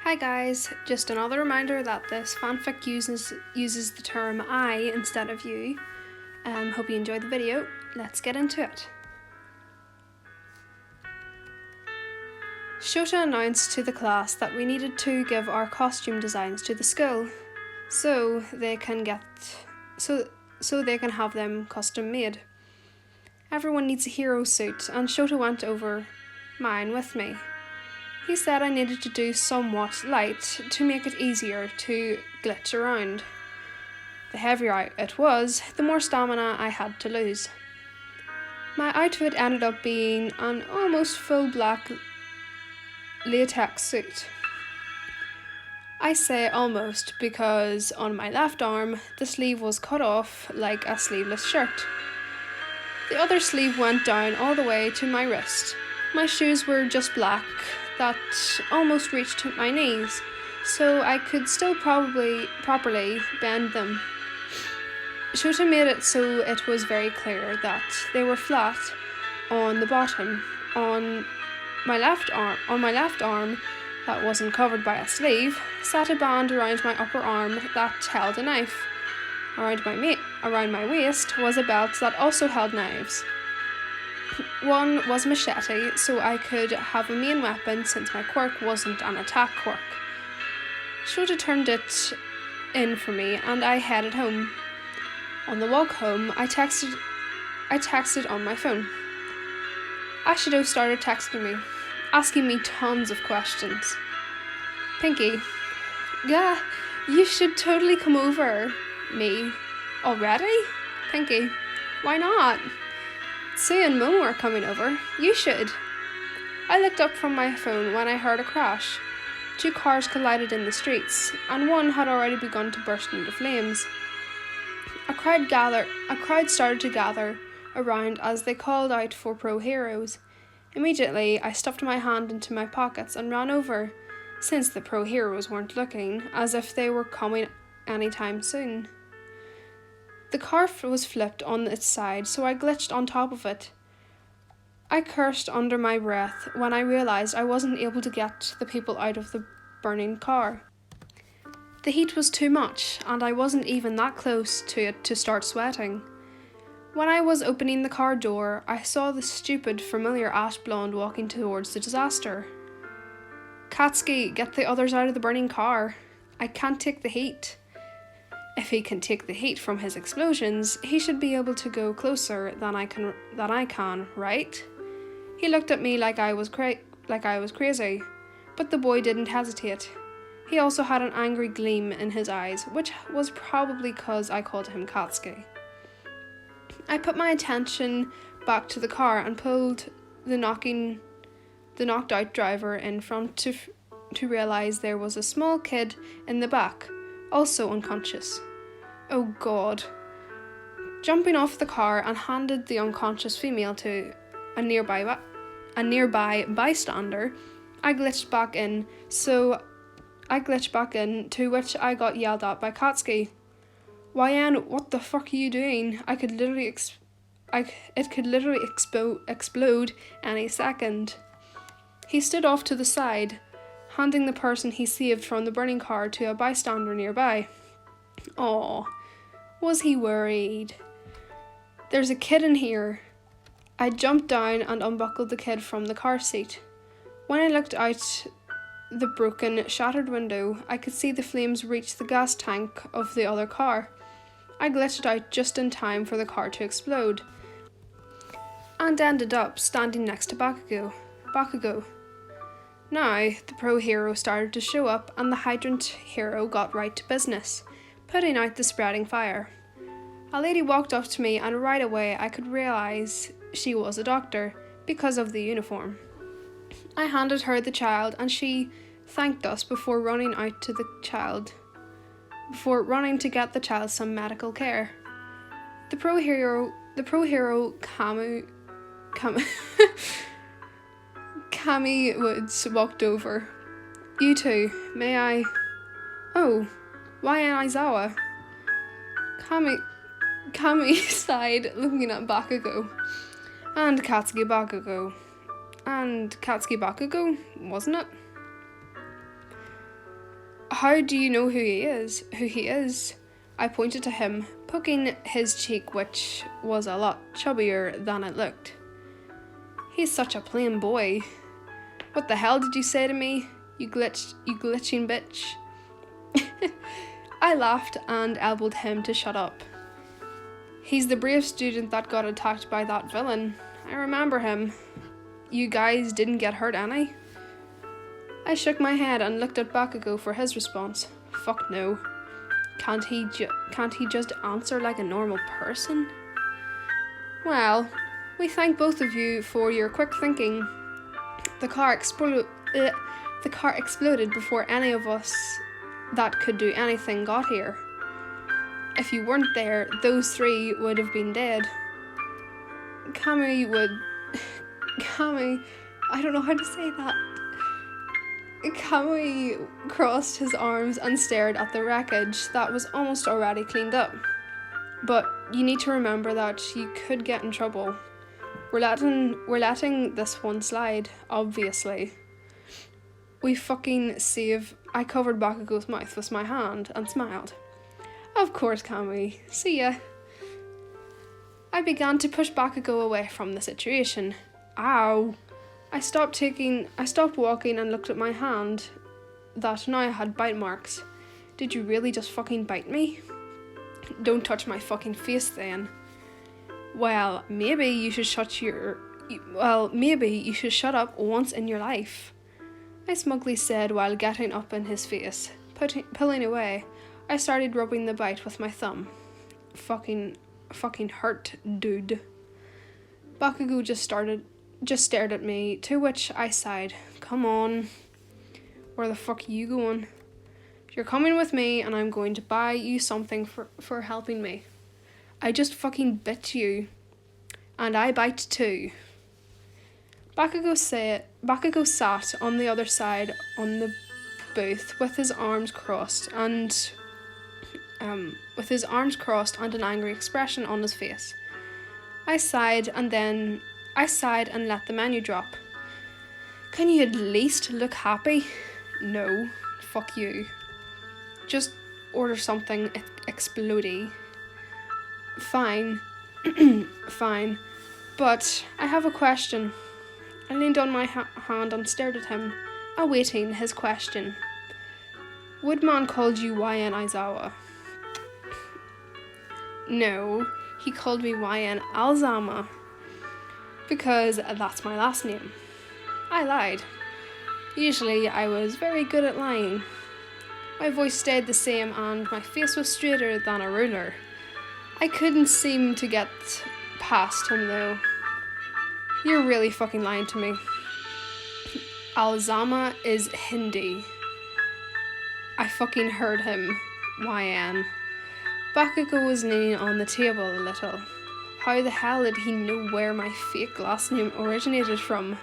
Hi guys, just another reminder that this fanfic uses the term I instead of you. Hope you enjoyed the video. Let's get into it. Shota announced to the class that we needed to give our costume designs to the school so they can have them custom made. Everyone needs a hero suit, and Shota went over mine with me. He said I needed to do somewhat light to make it easier to glitch around. The heavier it was, the more stamina I had to lose. My outfit ended up being an almost full black latex suit. I say almost because on my left arm, the sleeve was cut off like a sleeveless shirt. The other sleeve went down all the way to my wrist. My shoes were just black, that almost reached my knees, so I could still properly bend them. Shota made it so it was very clear that they were flat on the bottom. On my left arm, that wasn't covered by a sleeve, sat a band around my upper arm that held a knife. Around my waist was a belt that also held knives. One was machete, so I could have a main weapon since my quirk wasn't an attack quirk. Shota turned it in for me and I headed home. On the walk home, I texted on my phone. Ashido started texting me, asking me tons of questions. Pinky, yeah, you should totally come over. Me, already? Pinky, why not? Sue and Momo are coming over. You should. I looked up from my phone when I heard a crash. 2 cars collided in the streets, and one had already begun to burst into flames. A crowd started to gather around as they called out for pro heroes. Immediately, I stuffed my hand into my pockets and ran over, since the pro heroes weren't looking as if they were coming anytime soon. The car was flipped on its side, so I glitched on top of it. I cursed under my breath when I realised I wasn't able to get the people out of the burning car. The heat was too much, and I wasn't even that close to it to start sweating. When I was opening the car door, I saw the stupid, familiar ash blonde walking towards the disaster. Katsuki, get the others out of the burning car. I can't take the heat. If he can take the heat from his explosions, he should be able to go closer than I can, right? He looked at me like I was crazy, but the boy didn't hesitate. He also had an angry gleam in his eyes, which was probably because I called him Katsuki. I put my attention back to the car and pulled the knocked out driver in front to realise there was a small kid in the back, also unconscious. Oh God. Jumping off the car and handed the unconscious female to a nearby bystander, I glitched back in, to which I got yelled at by Katsuki. YN, what the fuck are you doing? It could literally explode any second. He stood off to the side, handing the person he saved from the burning car to a bystander nearby. Aw, was he worried? There's a kid in here. I jumped down and unbuckled the kid from the car seat. When I looked out the broken, shattered window, I could see the flames reach the gas tank of the other car. I glitched out just in time for the car to explode, and ended up standing next to Bakugou. Now, the pro hero started to show up and the hydrant hero got right to business, putting out the spreading fire. A lady walked up to me and right away I could realise she was a doctor because of the uniform. I handed her the child and she thanked us before running to get the child some medical care. The pro hero Kami Woods walked over. You two, may I? Oh, why am Aizawa? Kami sighed, looking at Bakugou. And Katsuki Bakugou, wasn't it? How do you know who he is? Who he is? I pointed to him, poking his cheek, which was a lot chubbier than it looked. He's such a plain boy. What the hell did you say to me? You glitching bitch. I laughed and elbowed him to shut up. He's the brave student that got attacked by that villain. I remember him. You guys didn't get hurt any? I shook my head and looked at Bakugou for his response. Fuck no. Can't he just answer like a normal person? Well, we thank both of you for your quick thinking. The car exploded before any of us that could do anything got here. If you weren't there, those three would have been dead. Kami, I don't know how to say that. Kami crossed his arms and stared at the wreckage that was almost already cleaned up. But you need to remember that you could get in trouble. We're letting this one slide, obviously. We fucking save. I covered Bakugou's mouth with my hand and smiled. Of course, Kami. See ya. I began to push Bakugou away from the situation. Ow. I stopped walking and looked at my hand that now had bite marks. Did you really just fucking bite me? Don't touch my fucking face then. Well, maybe you should shut up once in your life. I smugly said while getting up in his face. Pulling away, I started rubbing the bite with my thumb. Fucking hurt, dude. Bakugou just stared at me, to which I sighed. Come on. Where the fuck are you going? You're coming with me and I'm going to buy you something for helping me. I just fucking bit you. And I bite too. Bakugou sat on the other side on the booth with his arms crossed and an angry expression on his face. I sighed and let the menu drop. Can you at least look happy? No, fuck you. Just order something explodey. Fine. Fine. But I have a question. I leaned on my hand and stared at him, awaiting his question. Woodman called you YN Aizawa. No, he called me YN Alzama. Because that's my last name. I lied. Usually I was very good at lying. My voice stayed the same and my face was straighter than a ruler. I couldn't seem to get past him though. You're really fucking lying to me. Alzama is Hindi. I fucking heard him. YN. Bakugou was leaning on the table a little. How the hell did he know where my fake last name originated from?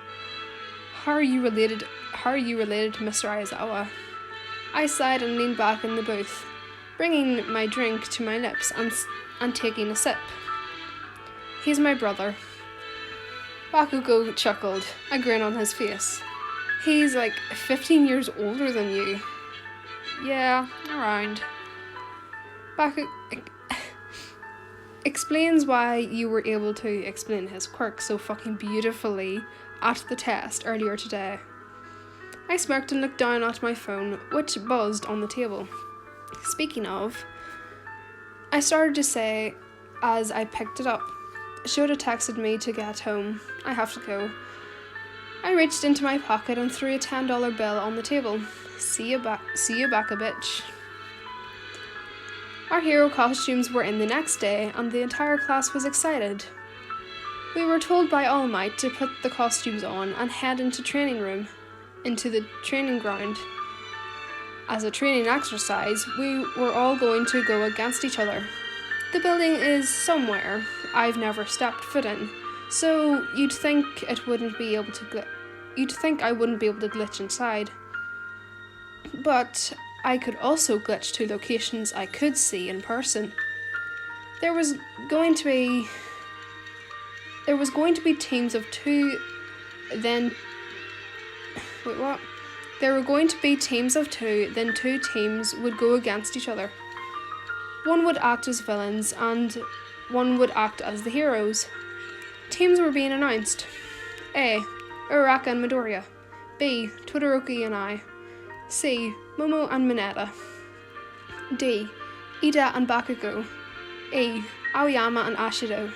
How are you related to Mr. Aizawa? I sighed and leaned back in the booth, bringing my drink to my lips and taking a sip. He's my brother. Bakugou chuckled, a grin on his face. He's like 15 years older than you. Yeah, around. Bakugou explains why you were able to explain his quirk so fucking beautifully at the test earlier today. I smirked and looked down at my phone, which buzzed on the table. Speaking of, I started to say as I picked it up. Shota texted me to get home. I have to go. I reached into my pocket and threw a $10 bill on the table. See you back, a bitch. Our hero costumes were in the next day, and the entire class was excited. We were told by All Might to put the costumes on and head into the training ground. As a training exercise, we were all going to go against each other. The building is somewhere I've never stepped foot in, so you'd think I wouldn't be able to glitch inside. But I could also glitch to locations I could see in person. There was going to be teams of two, then... Wait, what? There were going to be teams of two, then two teams would go against each other. One would act as villains and one would act as the heroes. Teams were being announced. A. Uraraka and Midoriya. B. Todoroki and I. C. Momo and Mineta. D. Ida and Bakugou. E. Aoyama and Ashido.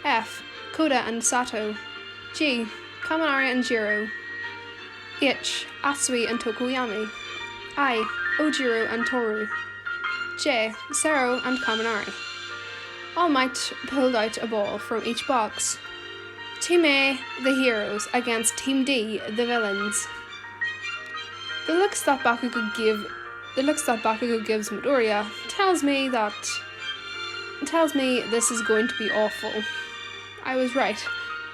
F. Koda and Sato. G. Kaminari and Jiro. H. Atsui and Tokoyami. I. Ojiro and Toru. J. Sero and Kaminari. All Might pulled out a ball from each box. Team A, the heroes, against Team D, the villains. The looks that Bakugou gives Midoriya tells me this is going to be awful. I was right.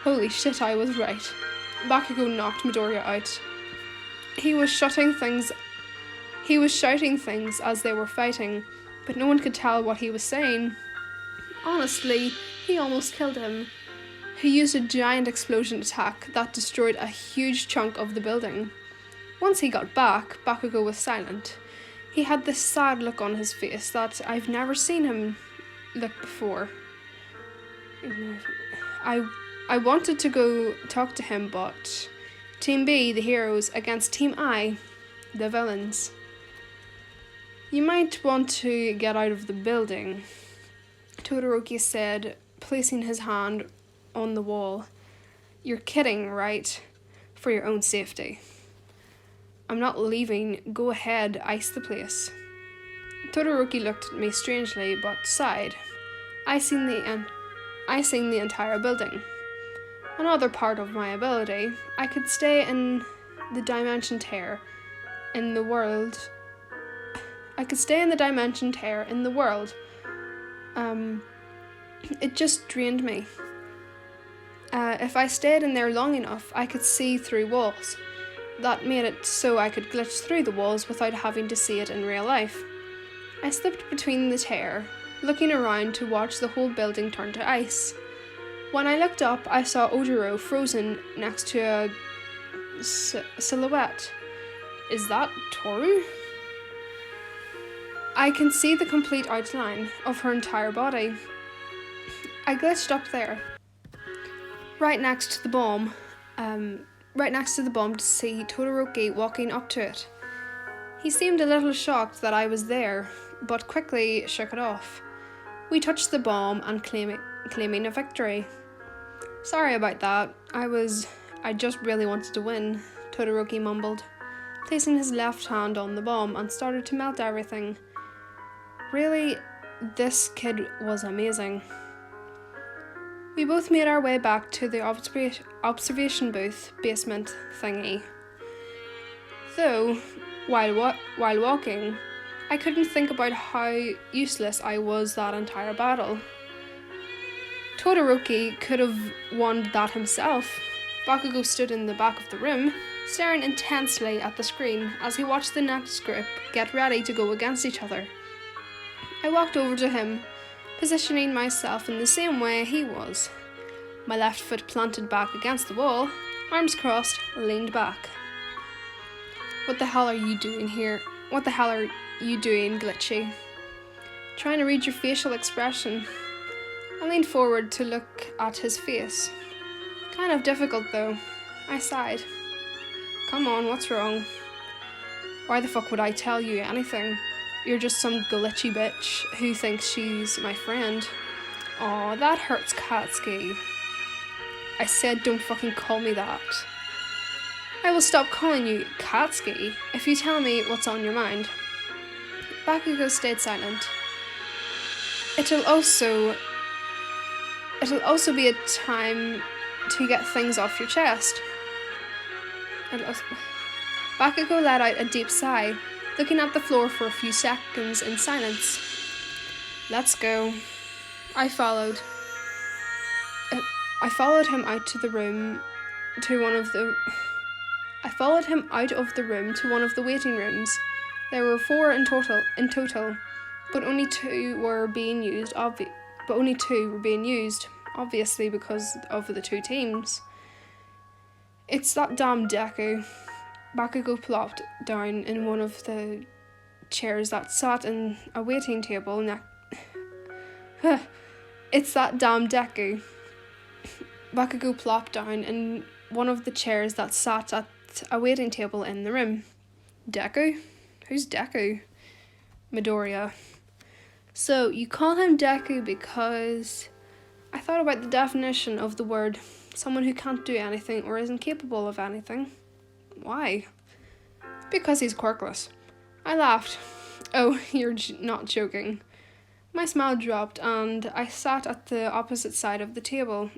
Holy shit, I was right. Bakugou knocked Midoriya out. He was shouting things as they were fighting, but no one could tell what he was saying. Honestly, he almost killed him. He used a giant explosion attack that destroyed a huge chunk of the building. Once he got back, Bakugou was silent. He had this sad look on his face that I've never seen him look before. I wanted to go talk to him, but Team B, the heroes, against Team I, the villains. You might want to get out of the building, Todoroki said, placing his hand on the wall. You're kidding, right? For your own safety. I'm not leaving. Go ahead, ice the place. Todoroki looked at me strangely, but sighed. I seen the entire building. Another part of my ability, I could stay in the dimension tear in the world. It just drained me. If I stayed in there long enough, I could see through walls. That made it so I could glitch through the walls without having to see it in real life. I slipped between the tear, looking around to watch the whole building turn to ice. When I looked up, I saw Ojiro frozen next to a silhouette. Is that Toru? I can see the complete outline of her entire body. I glitched up there, right next to the bomb to see Todoroki walking up to it. He seemed a little shocked that I was there, but quickly shook it off. We touched the bomb and claiming a victory. Sorry about that. I just really wanted to win, Todoroki mumbled, placing his left hand on the bomb and started to melt everything. Really, this kid was amazing. We both made our way back to the observation booth basement thingy. Though, while walking, I couldn't think about how useless I was that entire battle. Todoroki could have won that himself. Bakugou stood in the back of the room, staring intensely at the screen as he watched the next group get ready to go against each other. I walked over to him, positioning myself in the same way he was. My left foot planted back against the wall, arms crossed, leaned back. What the hell are you doing here? What the hell are you doing, Glitchy? Trying to read your facial expression. I leaned forward to look at his face. Kind of difficult though. I sighed. Come on, what's wrong? Why the fuck would I tell you anything? You're just some glitchy bitch who thinks she's my friend. Aw, that hurts, Katsuki. I said don't fucking call me that. I will stop calling you Katsuki if you tell me what's on your mind. Bakugou stayed silent. It'll also be a time to get things off your chest. Bakugou let out a deep sigh, looking at the floor for a few seconds in silence. Let's go. I followed him out of the room to one of the waiting rooms. There were 4 in total, but only 2 were being used. Obviously because of the 2 teams. It's that damn Deku. Bakugou plopped down in one of the chairs that sat in a waiting table It's that damn Deku. Bakugou plopped down in one of the chairs that sat at a waiting table in the room. Deku? Who's Deku? Midoriya. So, you call him Deku because I thought about the definition of the word someone who can't do anything or isn't capable of anything. Why? Because he's quirkless. I laughed. Oh, you're not joking. My smile dropped and I sat at the opposite side of the table.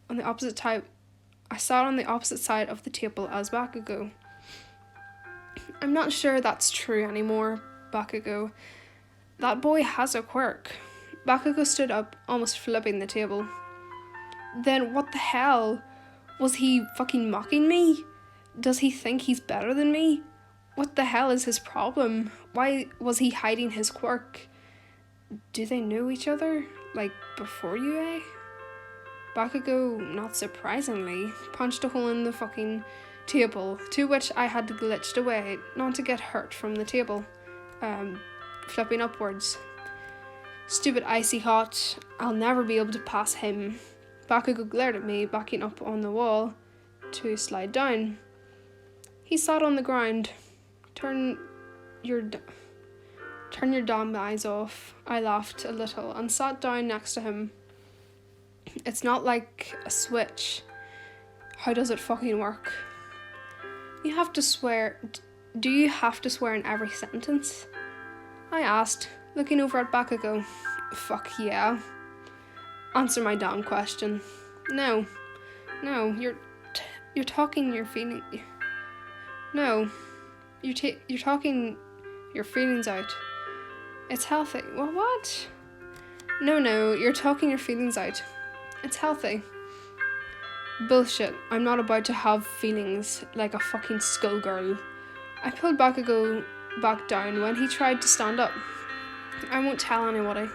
I sat on the opposite side of the table as Bakugou. I'm not sure that's true anymore, Bakugou. That boy has a quirk. Bakugou stood up, almost flipping the table. Then what the hell? Was he fucking mocking me? Does he think he's better than me? What the hell is his problem? Why was he hiding his quirk? Do they know each other? Like, before UA? Bakugou, not surprisingly, punched a hole in the fucking table, to which I had glitched away, not to get hurt from the table, flipping upwards. Stupid icy hot, I'll never be able to pass him. Bakugou glared at me, backing up on the wall to slide down. He sat on the ground. Turn your damn eyes off. I laughed a little and sat down next to him. It's not like a switch. How does it fucking work? You have to swear. Do you have to swear in every sentence? I asked, looking over at Bakugou. Fuck yeah. Answer my damn question. No, you're talking your feeling. No, you're talking your feelings out. It's healthy. Well, what? No, you're talking your feelings out. It's healthy. Bullshit. I'm not about to have feelings like a fucking skullgirl. I pulled Bakugou back down when he tried to stand up. I won't tell anybody.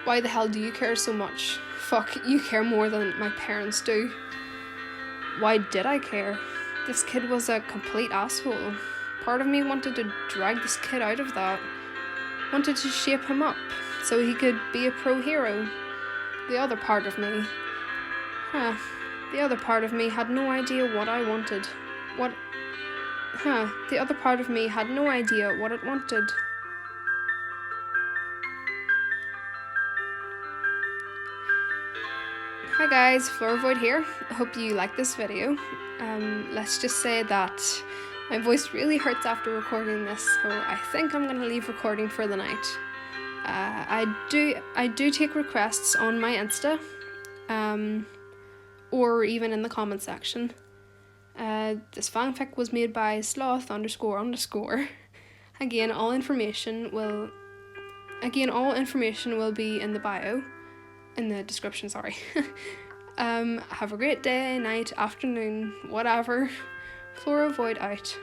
Why the hell do you care so much? Fuck, you care more than my parents do. Why did I care? This kid was a complete asshole. Part of me wanted to drag this kid out of that. Wanted to shape him up so he could be a pro hero. The other part of me had no idea what I wanted. The other part of me had no idea what it wanted. Hi guys, Floor Void here. I hope you like this video. Let's just say that my voice really hurts after recording this, so I think I'm gonna leave recording for the night. I do take requests on my Insta, or even in the comment section. This fanfic was made by sloth__. Again, all information will be in the bio, in the description, sorry. Have a great day, night, afternoon, whatever. Flora Void out.